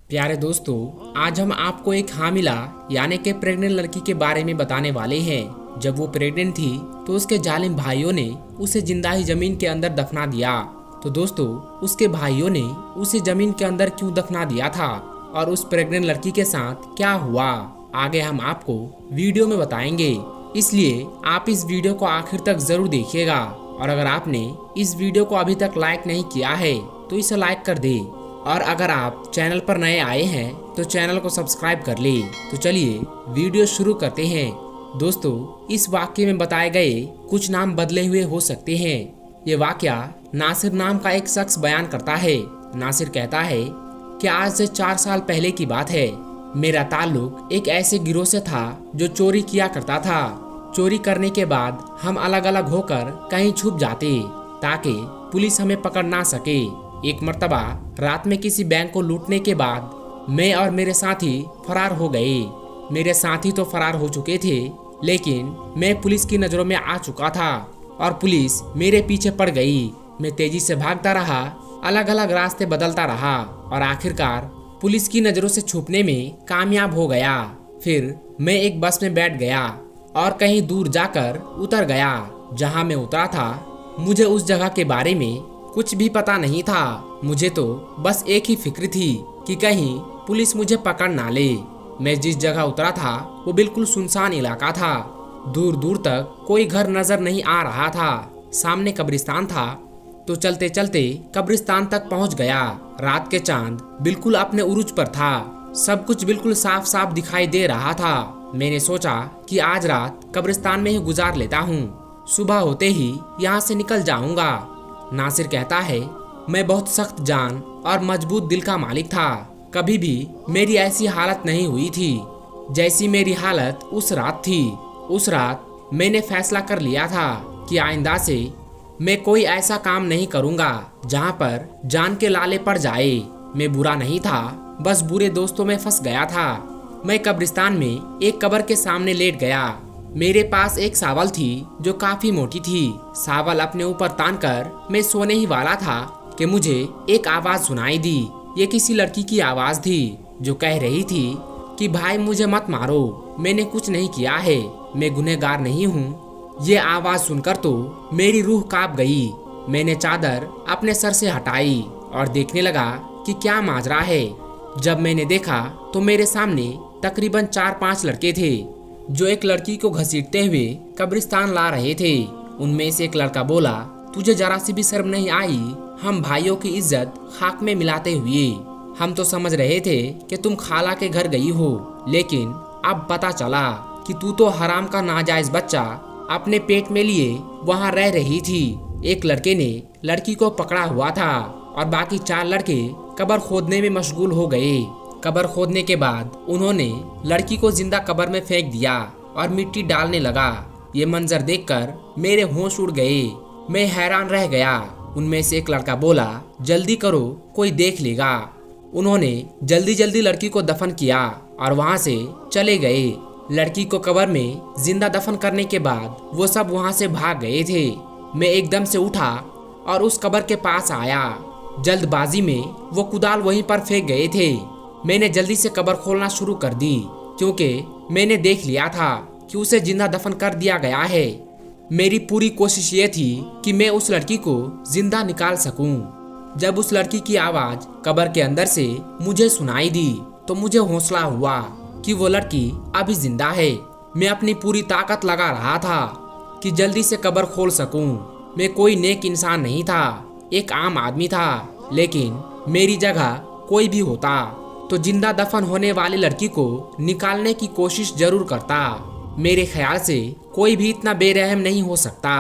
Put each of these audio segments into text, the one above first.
प्यारे दोस्तों, आज हम आपको एक हामिला यानी कि प्रेग्नेंट लड़की के बारे में बताने वाले हैं। जब वो प्रेग्नेंट थी तो उसके जालिम भाइयों ने उसे जिंदा ही जमीन के अंदर दफना दिया। तो दोस्तों, उसके भाइयों ने उसे जमीन के अंदर क्यों दफना दिया था और उस प्रेग्नेंट लड़की के साथ क्या हुआ, आगे हम आपको वीडियो में बताएंगे। इसलिए आप इस वीडियो को आखिर तक जरूर देखिएगा। और अगर आपने इस वीडियो को अभी तक लाइक नहीं किया है तो इसे लाइक कर दे। और अगर आप चैनल पर नए आए हैं तो चैनल को सब्सक्राइब कर ले। तो चलिए वीडियो शुरू करते हैं। दोस्तों, इस वाक्य में बताए गए कुछ नाम बदले हुए हो सकते हैं। ये वाक्या नासिर नाम का एक शख्स बयान करता है। नासिर कहता है कि आज से 4 साल पहले की बात है। मेरा ताल्लुक एक ऐसे गिरोह से था जो चोरी किया करता था। चोरी करने के बाद हम अलग अलग होकर कहीं छुप जाते ताकि पुलिस हमें पकड़ ना सके। एक मर्तबा रात में किसी बैंक को लूटने के बाद मैं और मेरे साथी फरार हो गए। मेरे साथी तो फरार हो चुके थे, लेकिन मैं पुलिस की नज़रों में आ चुका था और पुलिस मेरे पीछे पड़ गई। मैं तेजी से भागता रहा, अलग अलग रास्ते बदलता रहा और आखिरकार पुलिस की नज़रों से छुपने में कामयाब हो गया। फिर मैं एक बस में बैठ गया और कहीं दूर जाकर उतर गया। जहां मैं उतरा था, मुझे उस जगह के बारे में कुछ भी पता नहीं था। मुझे तो बस एक ही फिक्र थी कि कहीं पुलिस मुझे पकड़ ना ले। मैं जिस जगह उतरा था वो बिल्कुल सुनसान इलाका था। दूर दूर तक कोई घर नजर नहीं आ रहा था। सामने कब्रिस्तान था। तो चलते चलते कब्रिस्तान तक पहुंच गया। रात के चांद बिल्कुल अपने उरूज पर था। सब कुछ बिल्कुल साफ साफ दिखाई दे रहा था। मैंने सोचा कि आज रात कब्रिस्तान में ही गुजार लेता हूँ, सुबह होते ही यहाँ से निकल जाऊंगा। नासिर कहता है, मैं बहुत सख्त जान और मजबूत दिल का मालिक था। कभी भी मेरी ऐसी हालत नहीं हुई थी जैसी मेरी हालत उस रात थी। उस रात मैंने फैसला कर लिया था कि आइंदा से मैं कोई ऐसा काम नहीं करूंगा जहां पर जान के लाले पड़ जाए। मैं बुरा नहीं था, बस बुरे दोस्तों में फंस गया था। मैं कब्रिस्तान में एक कब्र के सामने लेट गया। मेरे पास एक सावल थी जो काफी मोटी थी। सावल अपने ऊपर तान कर मैं सोने ही वाला था कि मुझे एक आवाज सुनाई दी। ये किसी लड़की की आवाज थी जो कह रही थी कि भाई मुझे मत मारो, मैंने कुछ नहीं किया है, मैं गुनहगार नहीं हूँ। ये आवाज सुनकर तो मेरी रूह कांप गई। मैंने चादर अपने सर से हटाई और देखने लगा कि क्या माजरा है। जब मैंने देखा तो मेरे सामने तकरीबन 4-5 लड़के थे जो एक लड़की को घसीटते हुए कब्रिस्तान ला रहे थे। उनमें से एक लड़का बोला, तुझे जरा सी भी शर्म नहीं आई हम भाइयों की इज्जत खाक में मिलाते हुए? हम तो समझ रहे थे कि तुम खाला के घर गई हो, लेकिन अब पता चला कि तू तो हराम का नाजायज बच्चा अपने पेट में लिए वहाँ रह रही थी। एक लड़के ने लड़की को पकड़ा हुआ था और बाकी 4 लड़के कब्र खोदने में मशगूल हो गए। कब्र खोदने के बाद उन्होंने लड़की को जिंदा कब्र में फेंक दिया और मिट्टी डालने लगा। ये मंजर देखकर मेरे होश उड़ गए। मैं हैरान रह गया। उनमें से एक लड़का बोला, जल्दी करो कोई देख लेगा। उन्होंने जल्दी जल्दी लड़की को दफन किया और वहां से चले गए। लड़की को कब्र में जिंदा दफन करने के बाद वो सब वहां से भाग गए थे। मैं एकदम से उठा और उस कब्र के पास आया। जल्दबाजी में वो कुदाल वहीं पर फेंक गए थे। मैंने जल्दी से कब्र खोलना शुरू कर दी क्योंकि मैंने देख लिया था कि उसे जिंदा दफन कर दिया गया है। मेरी पूरी कोशिश ये थी कि मैं उस लड़की को जिंदा निकाल सकूं। जब उस लड़की की आवाज कब्र के अंदर से मुझे सुनाई दी तो मुझे हौसला हुआ कि वो लड़की अभी जिंदा है। मैं अपनी पूरी ताकत लगा रहा था कि जल्दी से कब्र खोल सकूं। मैं कोई नेक इंसान नहीं था, एक आम आदमी था, लेकिन मेरी जगह कोई भी होता तो जिंदा दफन होने वाली लड़की को निकालने की कोशिश जरूर करता। मेरे ख्याल से कोई भी इतना बेरहम नहीं हो सकता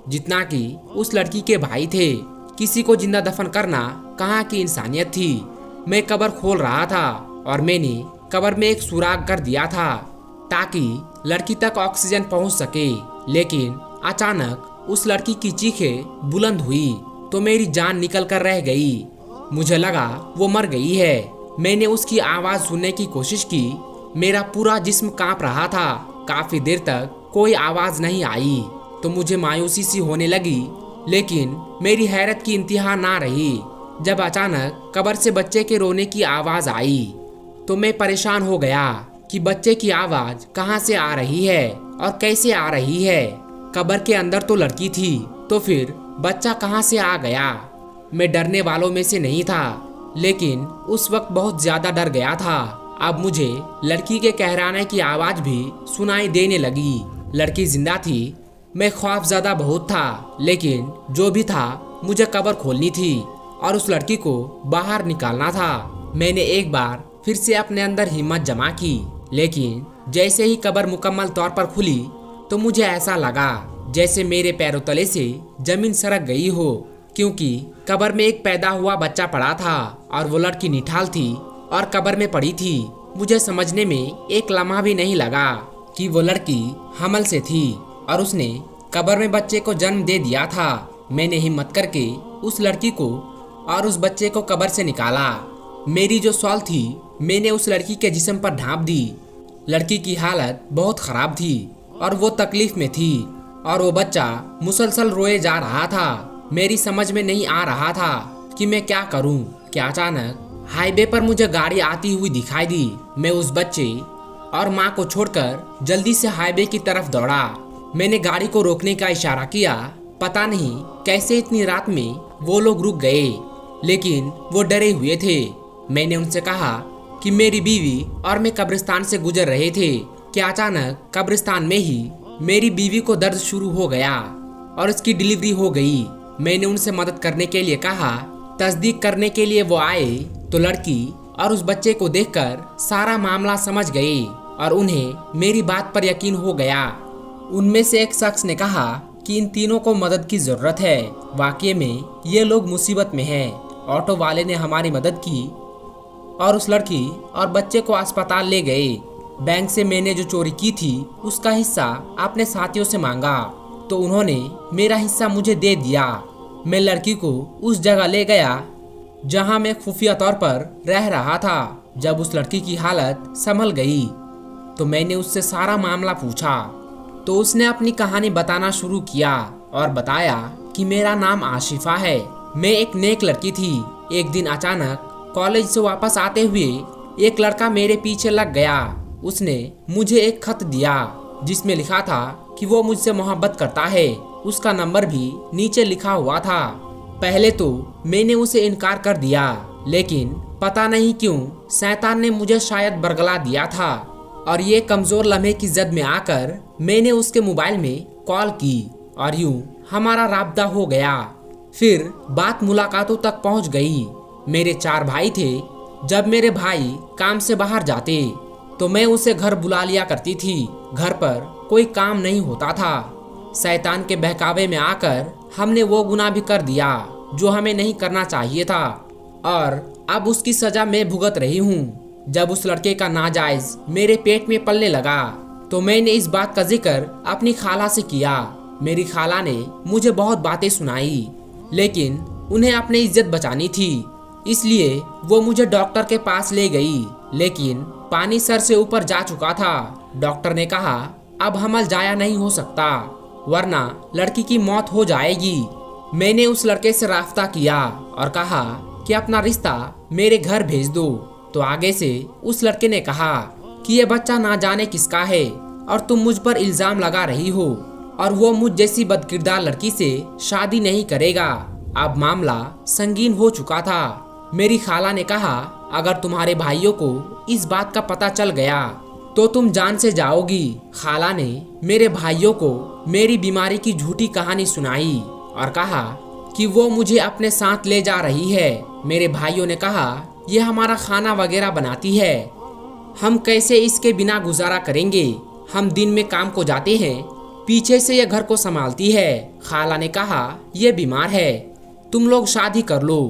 जितना कि उस लड़की के भाई थे। किसी को जिंदा दफन करना कहाँ की इंसानियत थी। मैं कब्र खोल रहा था और मैंने कब्र में एक सुराख कर दिया था ताकि लड़की तक ऑक्सीजन पहुंच सके। लेकिन अचानक उस लड़की की चीखें बुलंद हुई तो मेरी जान निकल कर रह गई। मुझे लगा वो मर गई है। मैंने उसकी आवाज सुनने की कोशिश की। मेरा पूरा जिस्म कांप रहा था। काफी देर तक कोई आवाज नहीं आई। तो मुझे मायूसी सी होने लगी, लेकिन मेरी हैरत की इंतहा ना रही जब अचानक कब्र से बच्चे के रोने की आवाज आई। तो मैं परेशान हो गया कि बच्चे की आवाज कहाँ से आ रही है और कैसे आ रही है। कब्र के अंदर तो लड़की थी, तो फिर बच्चा कहाँ से आ गया। मैं डरने वालों में से नहीं था, लेकिन उस वक्त बहुत ज्यादा डर गया था। अब मुझे लड़की के कहराने की आवाज भी सुनाई देने लगी। लड़की जिंदा थी। मैं खौफज़दा बहुत था, लेकिन जो भी था मुझे कब्र खोलनी थी और उस लड़की को बाहर निकालना था। मैंने एक बार फिर से अपने अंदर हिम्मत जमा की, लेकिन जैसे ही कब्र मुकम्मल तौर पर खुली तो मुझे ऐसा लगा जैसे मेरे पैरों तले से जमीन सरक गई हो, क्योंकि कब्र में एक पैदा हुआ बच्चा पड़ा था और वो लड़की निठाल थी और कब्र में पड़ी थी। मुझे समझने में एक लम्हा भी नहीं लगा कि वो लड़की हमल से थी और उसने कब्र में बच्चे को जन्म दे दिया था। मैंने हिम्मत करके उस लड़की को और उस बच्चे को कब्र से निकाला। मेरी जो शॉल थी मैंने उस लड़की के जिस्म पर ढांप दी। लड़की की हालत बहुत खराब थी और वो तकलीफ में थी और वो बच्चा मुसलसल रोए जा रहा था। मेरी समझ में नहीं आ रहा था कि मैं क्या करूं। क्या अचानक हाईवे पर मुझे गाड़ी आती हुई दिखाई दी। मैं उस बच्चे और माँ को छोड़कर जल्दी से हाईवे की तरफ दौड़ा। मैंने गाड़ी को रोकने का इशारा किया। पता नहीं कैसे इतनी रात में वो लोग रुक गए, लेकिन वो डरे हुए थे। मैंने उनसे कहा कि मेरी बीवी और मैं कब्रिस्तान से गुजर रहे थे कि अचानक कब्रिस्तान में ही मेरी बीवी को दर्द शुरू हो गया और उसकी डिलीवरी हो गई। मैंने उनसे मदद करने के लिए कहा। तस्दीक करने के लिए वो आए तो लड़की और उस बच्चे को देखकर सारा मामला समझ गए और उन्हें मेरी बात पर यकीन हो गया। उनमें से एक शख्स ने कहा कि इन तीनों को मदद की जरूरत है। वाकई में ये लोग मुसीबत में हैं। ऑटो वाले ने हमारी मदद की और उस लड़की और बच्चे को अस्पताल ले गए। बैंक से मैंने जो चोरी की थी उसका हिस्सा अपने साथियों से मांगा तो उन्होंने मेरा हिस्सा मुझे दे दिया। मैं लड़की को उस जगह ले गया जहां मैं खुफिया तौर पर रह रहा था। जब उस लड़की की हालत संभल गई तो मैंने उससे सारा मामला पूछा तो उसने अपनी कहानी बताना शुरू किया और बताया कि मेरा नाम आशिफा है। मैं एक नेक लड़की थी। एक दिन अचानक कॉलेज से वापस आते हुए एक लड़का मेरे पीछे लग गया। उसने मुझे एक खत दिया जिसमें लिखा था कि वो मुझसे मोहब्बत करता है। उसका नंबर भी नीचे लिखा हुआ था। पहले तो मैंने उसे इनकार कर दिया, लेकिन पता नहीं क्यों शैतान ने मुझे शायद बरगला दिया था और ये कमजोर लम्हे की जद में आकर मैंने उसके मोबाइल में कॉल की और यूं हमारा राब्ता हो गया। फिर बात मुलाकातों तक पहुंच गई। मेरे 4 भाई थे। जब मेरे भाई काम से बाहर जाते तो मैं उसे घर बुला लिया करती थी। घर पर कोई काम नहीं होता था। शैतान के बहकावे में आकर हमने वो गुनाह भी कर दिया जो हमें नहीं करना चाहिए था और अब उसकी सजा मैं भुगत रही हूँ। जब उस लड़के का नाजायज मेरे पेट में पलने लगा तो मैंने इस बात का जिक्र अपनी खाला से किया। मेरी खाला ने मुझे बहुत बातें सुनाई, लेकिन उन्हें अपनी इज्जत बचानी थी, इसलिए वो मुझे डॉक्टर के पास ले गई। लेकिन पानी सर से ऊपर जा चुका था। डॉक्टर ने कहा अब हमल जाया नहीं हो सकता, वरना लड़की की मौत हो जाएगी। मैंने उस लड़के से राब्ता किया और कहा कि अपना रिश्ता मेरे घर भेज दो। तो आगे से उस लड़के ने कहा कि ये बच्चा ना जाने किसका है और तुम मुझ पर इल्जाम लगा रही हो और वो मुझ जैसी बदकिरदार लड़की से शादी नहीं करेगा। अब मामला संगीन हो चुका था। मेरी खाला ने कहा अगर तुम्हारे भाइयों को इस बात का पता चल गया तो तुम जान से जाओगी। खाला ने मेरे भाइयों को मेरी बीमारी की झूठी कहानी सुनाई और कहा कि वो मुझे अपने साथ ले जा रही है। मेरे भाइयों ने कहा यह हमारा खाना वगैरह बनाती है, हम कैसे इसके बिना गुजारा करेंगे। हम दिन में काम को जाते हैं, पीछे से यह घर को संभालती है। खाला ने कहा यह बीमार है, तुम लोग शादी कर लो,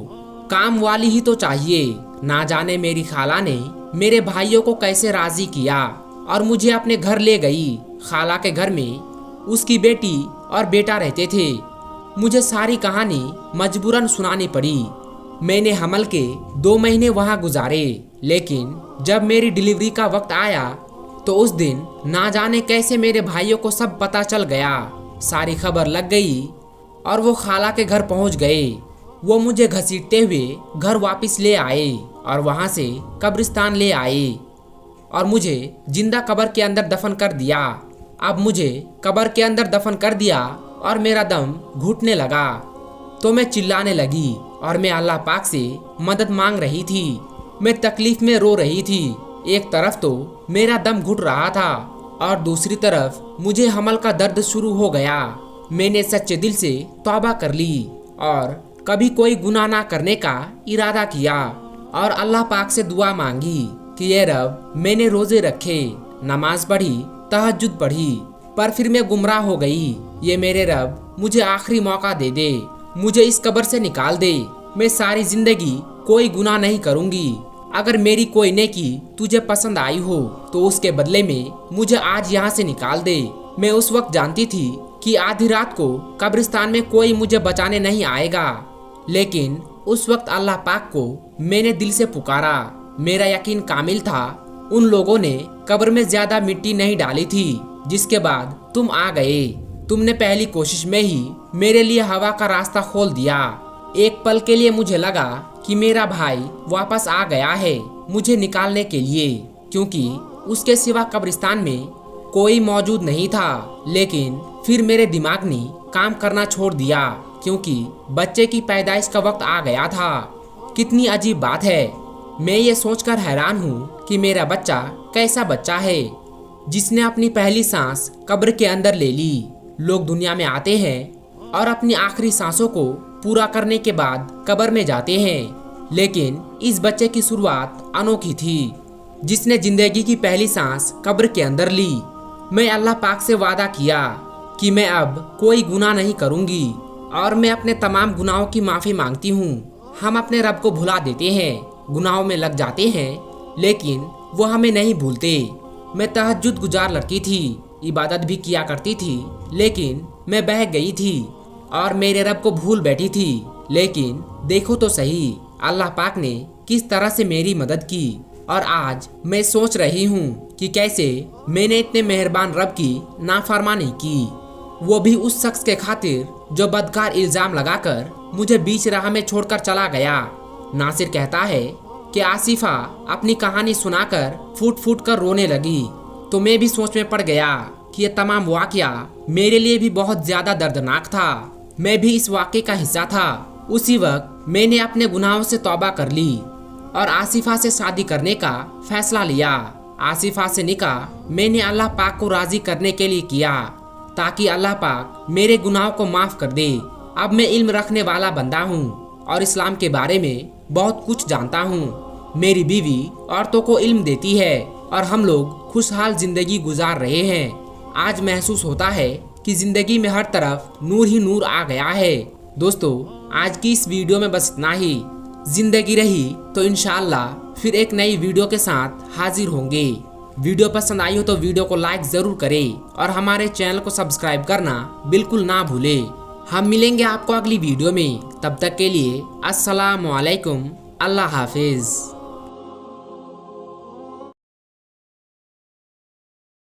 काम वाली ही तो चाहिए। ना जाने मेरी खाला ने मेरे भाइयों को कैसे राजी किया और मुझे अपने घर ले गई। खाला के घर में उसकी बेटी और बेटा रहते थे। मुझे सारी कहानी मजबूरन सुनानी पड़ी। मैंने हमल के 2 महीने वहां गुजारे, लेकिन जब मेरी डिलीवरी का वक्त आया तो उस दिन ना जाने कैसे मेरे भाइयों को सब पता चल गया। सारी खबर लग गई और वो खाला के घर पहुंच गए। वो मुझे घसीटते हुए घर वापस ले आए और वहां से कब्रिस्तान ले आए और मुझे जिंदा कब्र के अंदर दफन कर दिया। अब मुझे कब्र के अंदर दफन कर दिया और मेरा दम घुटने लगा तो मैं चिल्लाने लगी और मैं अल्लाह पाक से मदद मांग रही थी। मैं तकलीफ में रो रही थी। एक तरफ तो मेरा दम घुट रहा था और दूसरी तरफ मुझे हमल का दर्द शुरू हो गया। मैंने सच्चे दिल से तौबा कर ली और कभी कोई गुनाह ना करने का इरादा किया और अल्लाह पाक से दुआ मांगी कि ये रब, मैंने रोजे रखे, नमाज पढ़ी, तहज्जुद पढ़ी, पर फिर मैं गुमराह हो गई। ये मेरे रब, मुझे आखिरी मौका दे दे, मुझे इस कब्र से निकाल दे। मैं सारी जिंदगी कोई गुनाह नहीं करूंगी। अगर मेरी कोई नेकी तुझे पसंद आई हो तो उसके बदले में मुझे आज यहाँ से निकाल दे। मैं उस वक्त जानती थी कि आधी रात को कब्रिस्तान में कोई मुझे बचाने नहीं आएगा, लेकिन उस वक्त अल्लाह पाक को मैंने दिल से पुकारा। मेरा यकीन कामिल था। उन लोगों ने कब्र में ज्यादा मिट्टी नहीं डाली थी, जिसके बाद तुम आ गए। तुमने पहली कोशिश में ही मेरे लिए हवा का रास्ता खोल दिया। एक पल के लिए मुझे लगा कि मेरा भाई वापस आ गया है मुझे निकालने के लिए, क्योंकि उसके सिवा कब्रिस्तान में कोई मौजूद नहीं था। लेकिन फिर मेरे दिमाग ने काम करना छोड़ दिया, क्योंकि बच्चे की पैदाइश का वक्त आ गया था। कितनी अजीब बात है। मैं ये सोचकर हैरान हूँ कि मेरा बच्चा कैसा बच्चा है जिसने अपनी पहली सांस कब्र के अंदर ले ली। लोग दुनिया में आते हैं और अपनी आखिरी सांसों को पूरा करने के बाद कब्र में जाते हैं, लेकिन इस बच्चे की शुरुआत अनोखी थी, जिसने जिंदगी की पहली सांस कब्र के अंदर ली। मैं अल्लाह पाक से वादा किया कि मैं अब कोई गुनाह नहीं करूंगी और मैं अपने तमाम गुनाहों की माफ़ी मांगती हूँ। हम अपने रब को भुला देते हैं, गुनाहों में लग जाते हैं, लेकिन वो हमें नहीं भूलते। मैं तहज्जुद गुजार लड़की थी, इबादत भी किया करती थी, लेकिन मैं बहक गई थी और मेरे रब को भूल बैठी थी। लेकिन देखो तो सही, अल्लाह पाक ने किस तरह से मेरी मदद की और आज मैं सोच रही हूँ कि कैसे मैंने इतने मेहरबान रब की नाफरमानी की, वो भी उस शख्स के खातिर जो बदकार इल्जाम लगाकर मुझे बीच राह में छोड़कर चला गया। नासिर कहता है कि आसिफा अपनी कहानी सुनाकर फूट फूट कर रोने लगी, तो मैं भी सोच में पड़ गया कि यह तमाम वाकया मेरे लिए भी बहुत ज्यादा दर्दनाक था। मैं भी इस वाकये का हिस्सा था। उसी वक्त मैंने अपने गुनाहों से तौबा कर ली और आसिफा से शादी करने का फैसला लिया। आसिफा से निकाह मैंने अल्लाह पाक को राजी करने के लिए किया, ताकि अल्लाह पाक मेरे गुनाहों को माफ कर दे। अब मैं इल्म रखने वाला बंदा हूँ और इस्लाम के बारे में बहुत कुछ जानता हूँ। मेरी बीवी औरतों को इल्म देती है और हम लोग खुशहाल जिंदगी गुजार रहे हैं। आज महसूस होता है कि जिंदगी में हर तरफ नूर ही नूर आ गया है। दोस्तों, आज की इस वीडियो में बस इतना ही। जिंदगी रही तो इंशाअल्लाह फिर एक नई वीडियो के साथ हाजिर होंगे। वीडियो पसंद आई हो तो वीडियो को लाइक जरूर करें और हमारे चैनल को सब्सक्राइब करना बिल्कुल ना भूलें। हम मिलेंगे आपको अगली वीडियो में। तब तक के लिए अस्सलाम वालेकुम, अल्लाह हाफिज।